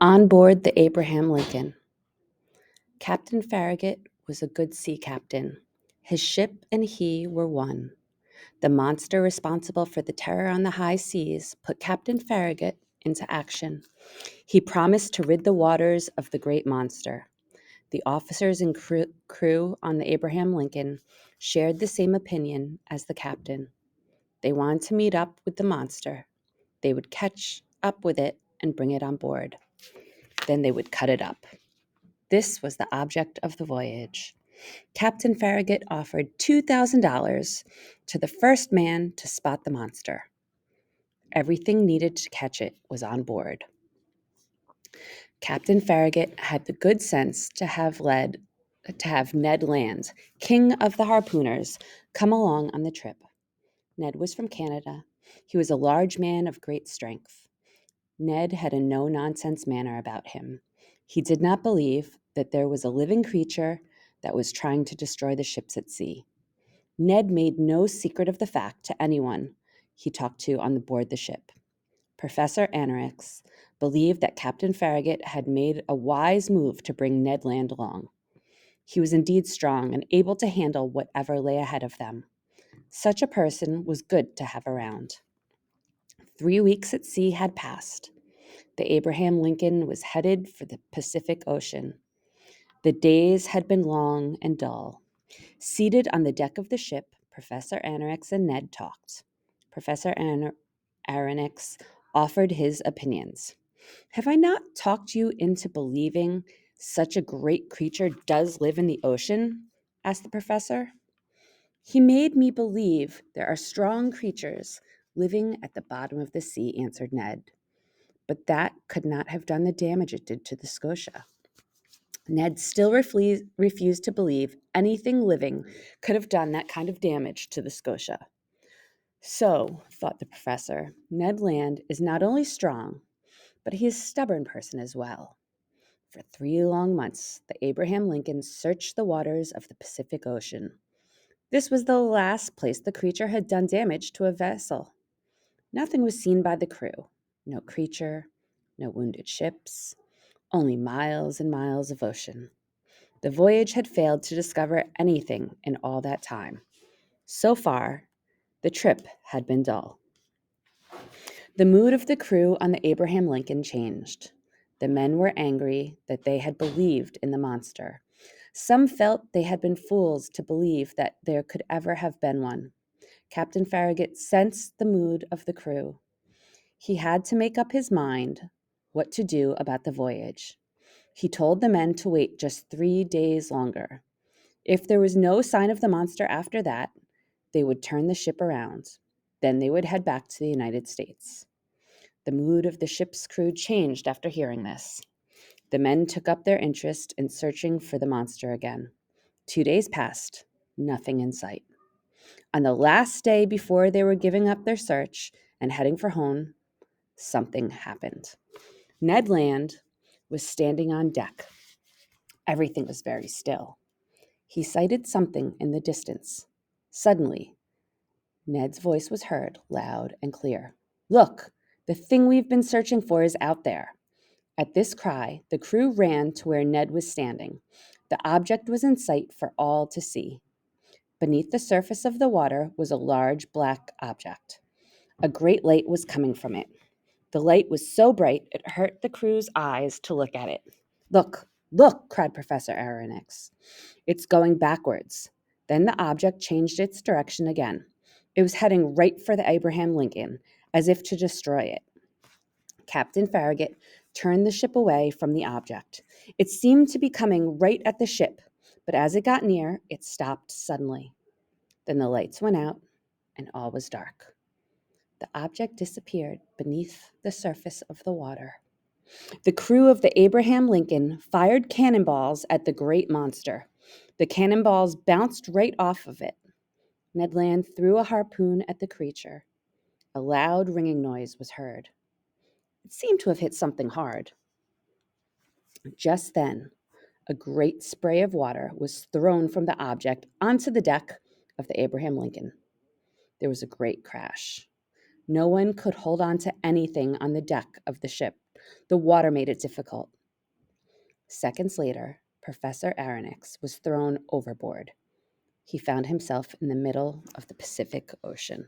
On board the Abraham Lincoln. Captain Farragut was a good sea captain. His ship and he were one. The monster responsible for the terror on the high seas put Captain Farragut into action. He promised to rid the waters of the great monster. The officers and crew on the Abraham Lincoln shared the same opinion as the captain. They wanted to meet up with the monster. They would catch up with it and bring it on board. Then they would cut it up. This was the object of the voyage. Captain Farragut offered $2,000 to the first man to spot the monster. Everything needed to catch it was on board. Captain Farragut had the good sense to have Ned Land, king of the harpooners, come along on the trip. Ned was from Canada. He was a large man of great strength. Ned had a no-nonsense manner about him. He did not believe that there was a living creature that was trying to destroy the ships at sea. Ned made no secret of the fact to anyone he talked to on board the ship. Professor Aronnax believed that Captain Farragut had made a wise move to bring Ned Land along. He was indeed strong and able to handle whatever lay ahead of them. Such a person was good to have around. 3 weeks at sea had passed. The Abraham Lincoln was headed for the Pacific Ocean. The days had been long and dull. Seated on the deck of the ship, Professor Aronnax and Ned talked. Professor Aronnax offered his opinions. "Have I not talked you into believing such a great creature does live in the ocean?" asked the professor. "He made me believe there are strong creatures living at the bottom of the sea," answered Ned. "But that could not have done the damage it did to the Scotia." Ned still refused to believe anything living could have done that kind of damage to the Scotia. So, thought the professor, Ned Land is not only strong, but he is a stubborn person as well. For 3 long months, the Abraham Lincoln searched the waters of the Pacific Ocean. This was the last place the creature had done damage to a vessel. Nothing was seen by the crew. No creature, no wounded ships, only miles and miles of ocean. The voyage had failed to discover anything in all that time. So far, the trip had been dull. The mood of the crew on the Abraham Lincoln changed. The men were angry that they had believed in the monster. Some felt they had been fools to believe that there could ever have been one. Captain Farragut sensed the mood of the crew. He had to make up his mind what to do about the voyage. He told the men to wait just 3 days longer. If there was no sign of the monster after that, they would turn the ship around. Then they would head back to the United States. The mood of the ship's crew changed after hearing this. The men took up their interest in searching for the monster again. 2 days passed, nothing in sight. On the last day before they were giving up their search and heading for home, something happened. Ned Land was standing on deck. Everything was very still. He sighted something in the distance. Suddenly, Ned's voice was heard, loud and clear. "Look, the thing we've been searching for is out there." At this cry, the crew ran to where Ned was standing. The object was in sight for all to see. Beneath the surface of the water was a large black object. A great light was coming from it. The light was so bright it hurt the crew's eyes to look at it. "Look, look," cried Professor Aronnax. "It's going backwards." Then the object changed its direction again. It was heading right for the Abraham Lincoln, as if to destroy it. Captain Farragut turned the ship away from the object. It seemed to be coming right at the ship, but as it got near, it stopped suddenly. Then the lights went out, and all was dark. The object disappeared beneath the surface of the water. The crew of the Abraham Lincoln fired cannonballs at the great monster. The cannonballs bounced right off of it. Ned Land threw a harpoon at the creature. A loud ringing noise was heard. It seemed to have hit something hard. Just then, a great spray of water was thrown from the object onto the deck of the Abraham Lincoln. There was a great crash. No one could hold on to anything on the deck of the ship. The water made it difficult. Seconds later, Professor Aronnax was thrown overboard. He found himself in the middle of the Pacific Ocean.